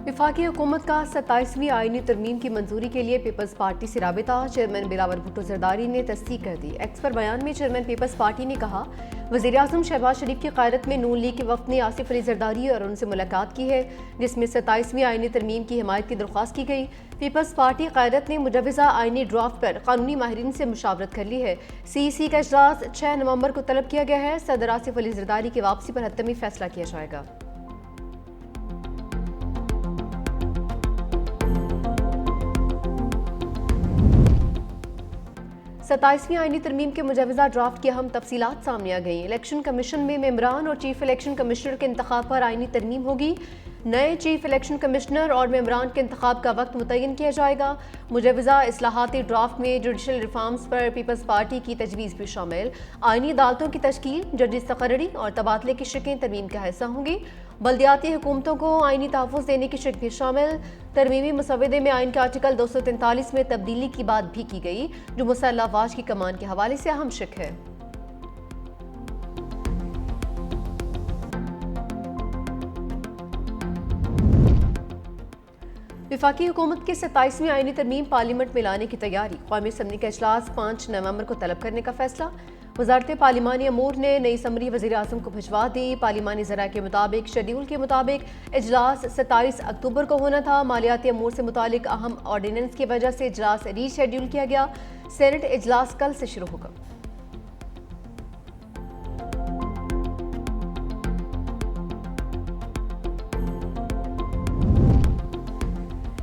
वफाकी हुकूमत का 27वीं आईनी तरमीम की मंजूरी के लिए पीपल्स पार्टी से राबिता। चेयरमैन बिलावल भुट्टो जरदारी ने तस्दीक कर दी। एक्स पर बयान में चेयरमैन पीपल्स पार्टी ने कहा, वज़ीर आज़म शहबाज शरीफ की क़यादत में नून लीग के वफ़द ने आसिफ अली जरदारी और उनसे मुलाकात की है, जिसमें 27वीं आईनी तरमीम की हिमायत की दरख्वास्त की गई। पीपल्स पार्टी क़यादत ने मुजवज़ा आईनी ड्राफ्ट पर कानूनी माहिरीन से मुशावरत कर ली है। CEC का इजलास 6 नवंबर को तलब किया गया है। सदर आसिफ अली जरदारी की वापसी पर हतमी फैसला किया जाएगा। 27वीं आईनी तरमीम के मुजवज़ा ड्राफ्ट की अहम तफसीलात सामने आ गई। इलेक्शन कमीशन में मेंबरान और चीफ इलेक्शन कमिश्नर के इंतखाब पर आईनी तरमीम होगी। नए चीफ इलेक्शन कमिश्नर और मेंबरान के इंतखाब का वक्त मुतय्यन किया जाएगा। मुजवज़ा इस्लाहाती ड्राफ्ट में जुडिशल रिफॉर्म्स पर पीपल्स पार्टी की तजवीज़ भी शामिल। आईनी अदालतों की तश्कील, जजेस तकर्री और तबादले की शिकें तरमीम का हिस्सा होंगी। बल्दियाती हुकूमतों को आईनी तहफ़्फ़ुज़ देने की शिक भी शामिल। तरमीमी मसवदे में आइन के आर्टिकल 243 में तब्दीली की बात भी की गई, जो मुसल्लह अफवाज की कमान के हवाले से अहम शिक है। वफाकी हुकूमत की 27वीं आईनी तरमीम पार्लियामेंट में लाने की तैयारी। कौमी असम्बली का इजलास 5 नवंबर को तलब करने का फैसला। वजारत पार्लिमानी अमूर ने नई समरी वज़ीर आज़म को भिजवा दी। पार्लिमानी ज़रा के मुताबिक शेड्यूल के मुताबिक इजलास 27 अक्टूबर को होना था। मालियाती अमूर से मुतालिक अहम ऑर्डिनेंस की वजह से इजलास रीशेड्यूल किया गया। सेनेट इजलास कल से शुरू होगा।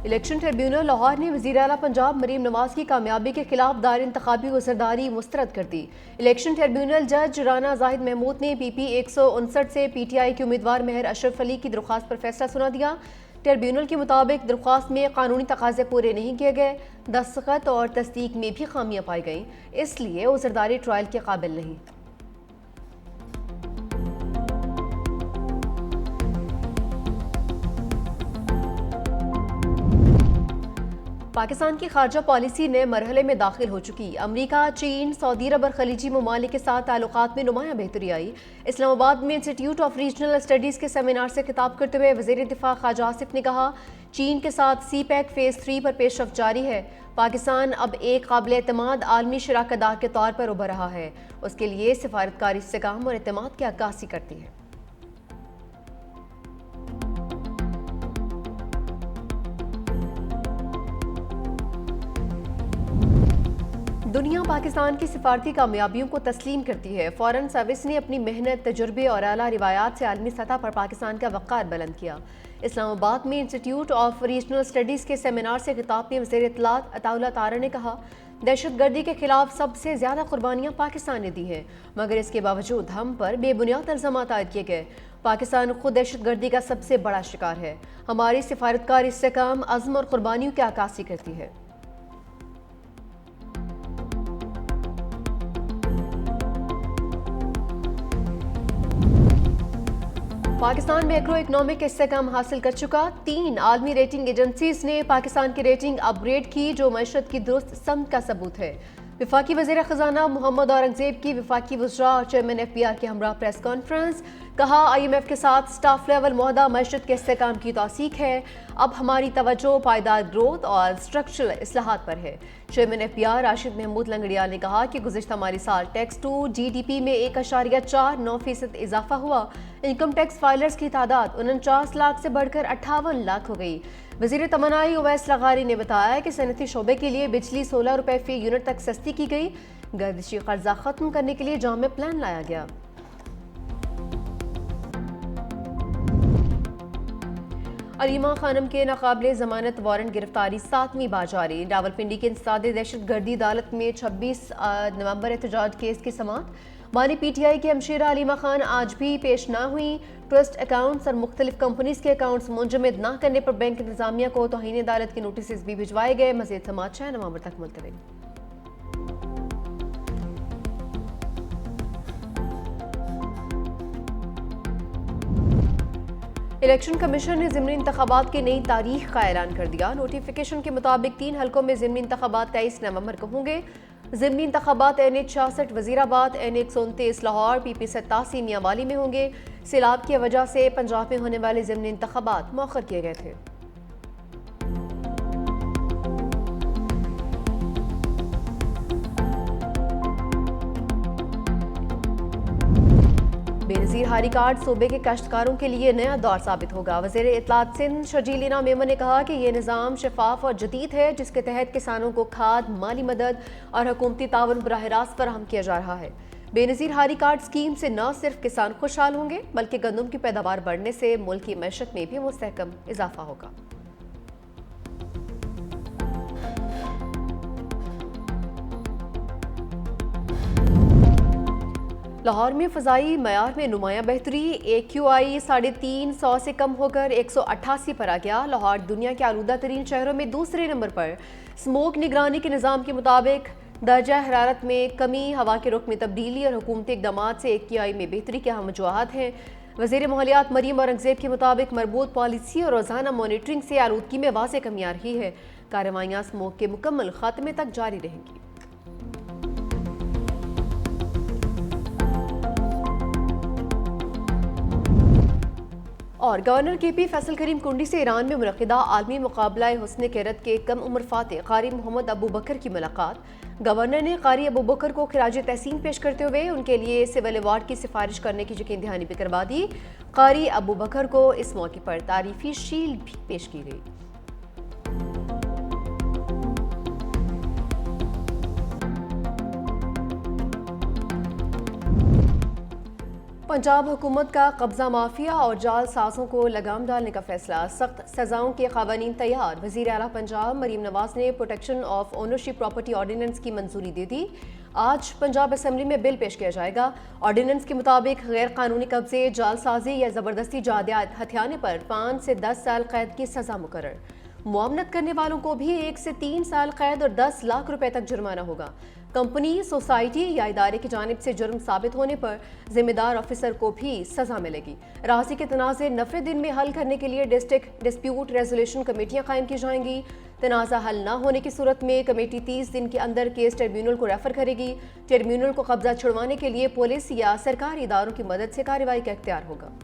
इलेक्शन ट्रिब्यूनल लाहौर ने वज़ीर आला पंजाब मरीम नवाज की कामयाबी के खिलाफ दायर इंतखाबी गुज़रदारी मुस्तरद कर दी। इलेक्शन ट्रिब्यूनल जज राना जाहिद महमूद ने PP 159 से PTI के उम्मीदवार मेहर अशरफ अली की दरख्वास्त पर फैसला सुना दिया। ट्रिब्यूनल के मुताबिक दरख्वास्त में कानूनी तकाजे पूरे नहीं किए गए, दस्तखत और तस्दीक में भी खामियां पाई गईं, इसलिए गुज़रदारी ट्रायल के काबिल नहीं। पाकिस्तान की खारजा पॉलिसी नए मरहले में दाखिल हो चुकी। अमरीका, चीन, सऊदी अरब और खलीजी ममालिक के साथ ताल्लुकात में नुमाया बेहतरी आई। इस्लामाबाद में इंस्टीट्यूट ऑफ रीजनल स्टडीज़ के सेमिनार से खिताब करते हुए वज़ीर दिफा ख्वाजा आसिफ ने कहा, चीन के साथ CPEC फ़ेज़ 3 पर पेशरफ्त जारी है। पाकिस्तान अब एक काबिल एतमाद आलमी शराकतदार के तौर पर उभर रहा है। उसके लिए सिफारतकारी इस्तेकाम और एतमाद की अक्कासी करती है। दुनिया पाकिस्तान की सिफारती कामयाबियों को तस्लीम करती है। फॉरेन सर्विस ने अपनी मेहनत, तजुर्बे और आला रिवायात से आलमी सतह पर पाकिस्तान का वक़ार बुलंद किया। इस्लामाबाद में इंस्टीट्यूट ऑफ रीजनल स्टडीज़ के सेमिनार से खिताब में वज़ीर इत्तलात अताउल्लाह तारा ने कहा, दहशतगर्दी के खिलाफ सबसे ज़्यादा कुर्बानियाँ पाकिस्तान ने दी हैं, मगर इसके बावजूद हम पर बेबुनियाद इल्ज़ामात आयद किए गए। पाकिस्तान खुद दहशतगर्दी का सबसे बड़ा शिकार है। हमारी सिफारतकार इस्तेकाम, अज़्म और कुर्बानियों की अक्कासी करती है। पाकिस्तान मैक्रो इकनॉमिक इस्तेहकाम हासिल कर चुका। 3 आलमी रेटिंग एजेंसीज ने पाकिस्तान की रेटिंग अपग्रेड की, जो मईशत की दुरुस्त समत का सबूत है। वफाकी वज़ीर ख़जाना मोहम्मद औरंगज़ेब की वफाकी वज़रा और चेयरमैन FPR के हमरा प्रेस कॉन्फ्रेंस। कहा, IMF के साथ स्टाफ लेवल मुआहदा मईशत के इस्तेहकाम की तौसीक है। अब हमारी तवज्जो पायदार ग्रोथ और स्ट्रक्चरल इस्लाहात पर है। चेयरमैन FPR राशिद महमूद लंगड़िया ने कहा कि गुज़िश्ता माली साल टैक्स टू GDP में 1.49% इजाफा हुआ। इनकम टैक्स फाइलर्स की तादाद 49 लाख से बढ़कर 58 लाख हो गई। वज़ीर तमन्नाई उवैस लगारी ने बताया कि सनती शोबे के लिए बिजली 16 रुपये फी यूनिट तक सस्ती की गई। गर्दिशी कर्जा खत्म करने के लिए जामे प्लान लाया गया। अलीमा खानम के नाकाबिले ज़मानत वारंट गिरफ्तारी 7वीं बार जारी। रावलपिंडी के इंसदादे दहशतगर्दी अदालत में 26 नवंबर एहतजाज केस की समाअत। बानी PTI की हमशीरा अलीमा खान आज भी पेश ना हुई। ट्रस्ट अकाउंट्स और मुख्तलिफ कंपनीज के अकाउंट्स मुंजमद ना करने पर बैंक इंतजामिया को तौहीन अदालत के नोटिस भी भिजवाए गए। मज़ीद समाअत 6 नवंबर तक मुलतवी। इलेक्शन कमीशन ने ज़िमनी इंतखाबात की नई तारीख का ऐलान कर दिया। नोटिफिकेशन के मुताबिक 3 हलकों में ज़िमनी इंतखाबात 23 नवंबर को होंगे। ज़िमनी इंतखाबात NH 66 Wazirabad, NH 129 Lahore, PP 87 Mianwali में होंगे। सैलाब की वजह से पंजाब में होने वाले ज़िमनी इंतखाबात मौखर किए गए थे। बेनज़ीर हारी कार्ड सूबे के काश्तकारों के लिए नया दौर साबित होगा। वज़ीर इत्तलात सिंध शर्जील इनाम मेमन ने कहा कि ये निज़ाम शफाफ और जदीद है, जिसके तहत किसानों को खाद, माली मदद और हुकूमती ताउन बराह रास्त फराहम किया जा रहा है। बेनज़ीर हारी कार्ड स्कीम से न सिर्फ किसान खुशहाल होंगे, बल्कि गंदम की पैदावार बढ़ने से मुल्क की मैशत में भी मुस्तहकम इजाफा होगा। लाहौर में फ़ज़ाई मयार में नुमाया बेहतरी, AQI 350 से कम होकर 188 पर आ गया। लाहौर दुनिया के आलूदा तरीन शहरों में दूसरे नंबर पर। स्मोक निगरानी के निज़ाम के मुताबिक दर्जा हरारत में कमी, हवा के रुख में तब्दीली और हुकूमती इक़दाम से AQI में बेहतरी के अहम वजूहात हैं। वज़ीर माहौलियात मरीम औरंगज़ेब के मुताबिक मरबूत पॉलिसी और रोज़ाना मॉनिटरिंग से आलूदगी में वाज़ेह कमी आ रही है। कार्रवाइयाँ स्मोक के मुकम्मल खात्मे तक जारी रहेंगी। और गवर्नर KP फैसल करीम कुंडी से ईरान में मुनक़िदा आलमी मुकाबला हुस्न क़िरत के कम उम्र फाते क़ारी मोहम्मद अबू बकर की मुलाकात। गवर्नर ने क़ारी अबू बकर को खिराज तहसीन पेश करते हुए उनके लिए सिविल अवार्ड की सिफारिश करने की यकीन दहानी भी करवा दी। क़ारी अबू बकर को इस मौके पर तारीफी शील्ड भी पेश की गई। पंजाब हुकूमत का कब्जा माफिया और जाल साजों को लगाम डालने का फैसला, सख्त सजाओं के क़वानीन तैयार। वज़ीर आला पंजाब मरीम नवाज ने protection of ownership property ordinance की मंजूरी दे दी। आज पंजाब असम्बली में बिल पेश किया जाएगा। ऑर्डिनेंस के मुताबिक गैर कानूनी कब्जे, जालसाजी या ज़बरदस्ती जायदाद हथियाने पर 5 से 10 साल कैद की सजा मुकर्रर। मुआवनत करने वालों को भी 1 से 3 साल कैद और 10 लाख रुपए तक जुर्माना होगा। कंपनी, सोसाइटी या इदारे की जानिब से जुर्म साबित होने पर जिम्मेदार ऑफिसर को भी सजा मिलेगी। राजी के तनाज़े 90 दिन में हल करने के लिए डिस्ट्रिक्ट डिस्प्यूट रेजोल्यूशन कमेटियां कायम की जाएंगी। तनाज़ा हल न होने की सूरत में कमेटी 30 दिन के अंदर केस ट्रिब्यूनल को रेफर करेगी। ट्रिब्यूनल को कब्जा छुड़वाने के लिए पुलिस या सरकारी इदारों की मदद से कार्रवाई का इख्तियार होगा।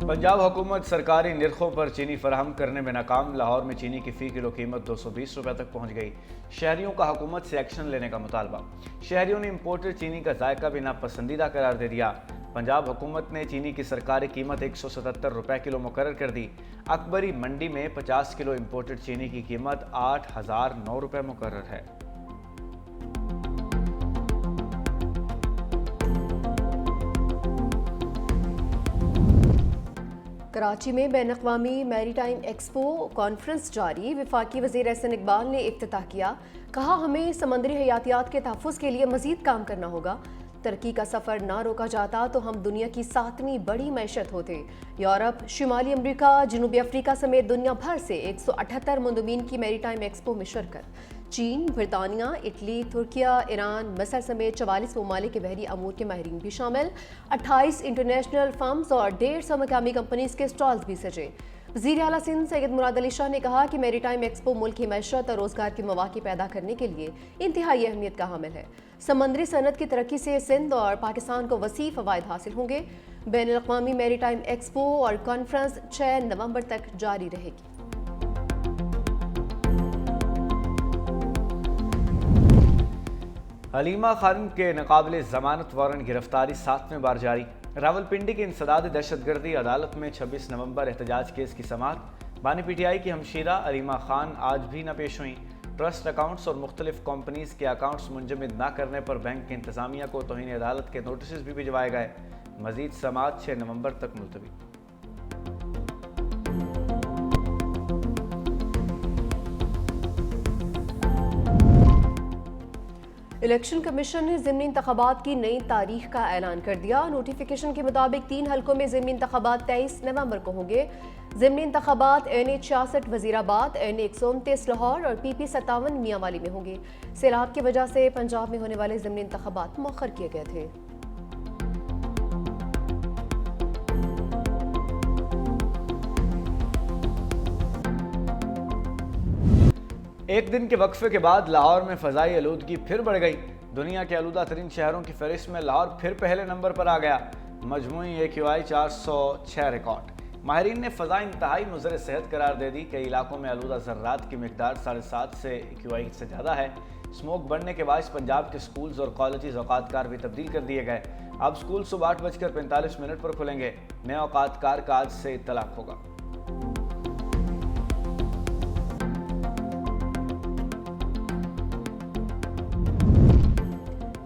पंजाब हुकूमत सरकारी निर्खों पर चीनी फराहम करने में नाकाम। लाहौर में चीनी की फ़ी किलो कीमत 220 रुपये तक पहुँच गई। शहरियों का हुकूमत से एक्शन लेने का मुतालबा। शहरियों ने इम्पोर्टेड चीनी का जायका भी नापसंदीदा करार दे दिया। पंजाब हुकूमत ने चीनी की सरकारी कीमत 177 रुपये किलो मुकर्रर कर दी। अकबरी मंडी में 50 किलो इम्पोर्टेड चीनी की कीमत 8009 रुपये मुकर्रर है। कराची में बैन-अक़वामी मैरीटाइम एक्सपो कॉन्फ्रेंस जारी। वफाकी वज़ीर एहसन इकबाल ने इफ्तिताह किया। कहा, हमें समंदरी हयातियात के तहफ़्फ़ुज़ के लिए मज़ीद काम करना होगा। तरक्की का सफ़र ना रोका जाता तो हम दुनिया की 7वीं बड़ी मैशत होते। यूरोप, शुमाली अमरीका, जनूबी अफ्रीका समेत दुनिया भर से 178 मुंदमीन की मैरीटाइम एक्सपो में शिरकत। चीन, बरतानिया, इटली, तुर्किया, ईरान, मसर समेत 44 ममालिक के बहरी अमूर के माहिरीन भी शामिल। 28 इंटरनेशनल फर्म्स और 150 मकामी कंपनीज के स्टॉल्स भी सजे। वज़ीर आला सिंध सैयद मुराद अली शाह ने कहा कि मैरीटाइम एक्सपो मुल्क की मैशत और रोज़गार के मौक़े पैदा करने के लिए इंतहाई अहमियत का हामिल है। समंदरी सनत की तरक्की से सिंध और पाकिस्तान को वसी फ़वाइद हासिल होंगे। बैन-अल-अक़वामी मैरीटाइम एक्सपो और कॉन्फ्रेंस 6 नवंबर तक जारी रहेगी। हलीमा खान के नाक़ाबिले ज़मानत वारंट गिरफ्तारी 7वें बार जारी। रावलपिंडी की इंसदाद दहशतगर्दी अदालत में 26 नवंबर एहतजाज केस की समाअत। बानी PTI की हमशीरा हलीमा खान आज भी न पेश हुई। ट्रस्ट अकाउंट्स और मुख्तलिफ कंपनीज के अकाउंट्स मुंजमद न करने पर बैंक की इंतजामिया को तौहीन अदालत के नोटिस भी भिजवाए गए। मजीद समाअत 6 नवंबर तक मुलतवी। इलेक्शन कमीशन ने ज़िमनी इंतखाबात की नई तारीख का ऐलान कर दिया। नोटिफिकेशन के मुताबिक 3 हलकों में ज़िमनी इंतखाबात 23 नवंबर को होंगे। ज़िमनी इंतखाबात NH 66 वज़ीराबाद, NH 129 लाहौर और PP 57 मियांवाली में होंगे। सैलाब की वजह से पंजाब में होने वाले ज़िमनी इंतखाबात मौखर किए गए थे। एक दिन के वक्फे के बाद लाहौर में फ़ज़ाई आलूदगी फिर बढ़ गई। दुनिया के आलूदा तरीन शहरों की फहरिस्त में लाहौर फिर पहले नंबर पर आ गया। मजमूई AQI 406 रिकॉर्ड। माहिरीन ने फ़ज़ा इंतहाई मुज़र सेहत करार दे दी। कई इलाकों में आलूदा ज़र्रात की मिकदार 7.5 से AQI से ज़्यादा है। स्मोक बढ़ने के बाद पंजाब के स्कूल्स और कॉलेजेस औकात कार भी तब्दील कर दिए गए। अब स्कूल सुबह 8:45 पर खुलेंगे। नए औकात कार का आज से इत्तलाक होगा।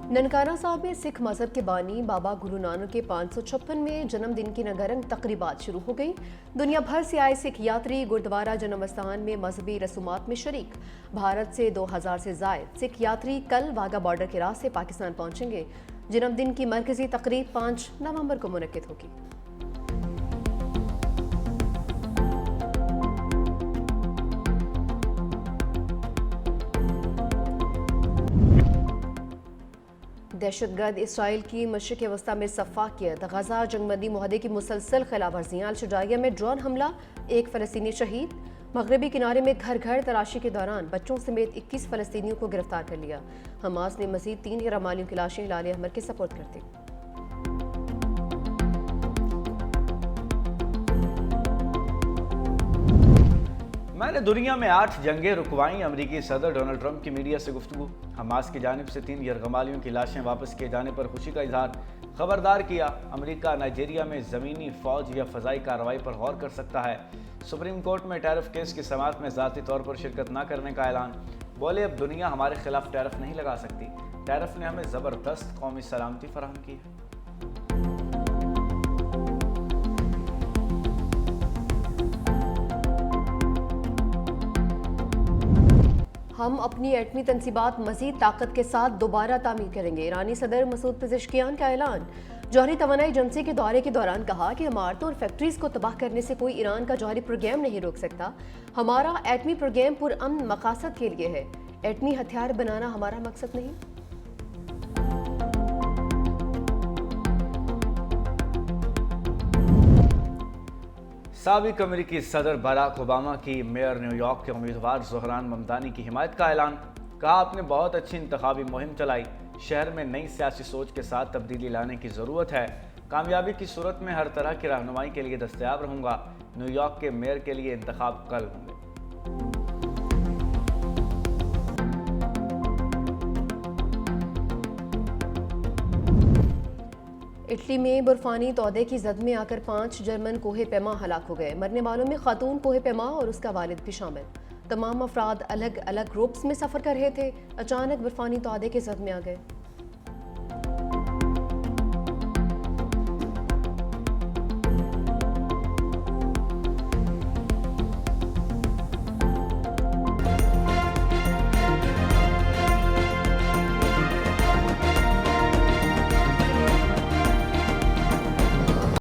ननकाना साहब में सिख मजहब के बानी बाबा गुरु नानक के 556वें जन्मदिन की रंगारंग तकरीबात शुरू हो गई। दुनिया भर से आए सिख यात्री गुरुद्वारा जन्म स्थान में मजहबी रसूमात में शरीक। भारत से 2000 से जायद सिख यात्री कल वाघा बॉर्डर के रास्ते पाकिस्तान पहुंचेंगे। जन्मदिन की मरकजी तकरीब 5 नवंबर को मुनक्किद होगी। दहशतगर्द इसराइल की मशरिक़ वस्ता में सफ़ाकियत, गजा जंगबंदी मुहदे की मुसलसल खिलाफ वर्जियाँ। अल-शुजाइया में ड्रोन हमला, एक फ़लस्तीनी शहीद। मगरबी किनारे में घर घर तलाशी के दौरान बच्चों समेत 21 फ़लस्तीनियों को गिरफ्तार कर लिया। हमास ने मज़ीद 3 यरमालियों की लाशें हिलाल अहमर के सपोर्ट कर दी। मैंने दुनिया में 8 जंगें रुकवाई। अमेरिकी सदर डोनाल्ड ट्रंप की मीडिया से गुफ्तगू। हमास की जानिब से 3 यरगमालियों की लाशें वापस किए जाने पर खुशी का इजहार। खबरदार किया, अमेरिका नाइजीरिया में ज़मीनी फ़ौज या फ़ज़ाई कार्रवाई पर गौर कर सकता है। सुप्रीम कोर्ट में टैरिफ केस की समाअत में ज़ाती तौर पर शिरकत न करने का ऐलान। बोले, अब दुनिया हमारे खिलाफ टैरिफ नहीं लगा सकती। टैरिफ ने हमें ज़बरदस्त कौमी सलामती फराहम की है। हम अपनी एटमी तनसीबात मजीद ताकत के साथ दोबारा तामीर करेंगे। ईरानी सदर मसूद पेज़ेश्कियान का ऐलान। जौहरी तवानाई एजेंसी के दौरे के दौरान कहा कि इमारतों और फैक्ट्रीज को तबाह करने से कोई ईरान का जौहरी प्रोग्राम नहीं रोक सकता। हमारा एटमी प्रोग्राम पुरअमन मकासद के लिए है। एटमी हथियार बनाना हमारा मकसद नहीं। साबिक अमेरिकी सदर बराक ओबामा की मेयर न्यूयॉर्क के उम्मीदवार ज़ोहरान ममदानी की हिमायत का ऐलान। कहा, आपने बहुत अच्छी इंतखाबी मुहिम चलाई। शहर में नई सियासी सोच के साथ तब्दीली लाने की ज़रूरत है। कामयाबी की सूरत में हर तरह की रहनुमाई के लिए दस्तयाब रहूँगा। न्यूयॉर्क के मेयर के लिए इंतखाब कल होंगे। इटली में बर्फानी तौदे की जद में आकर 5 जर्मन कोहे पैमा हलाक हो गए। मरने वालों में खातून कोहे पैमा और उसका वालिद भी शामिल। तमाम अफराद अलग अलग ग्रुप्स में सफ़र कर रहे थे। अचानक बर्फानी तौदे के जद में आ गए।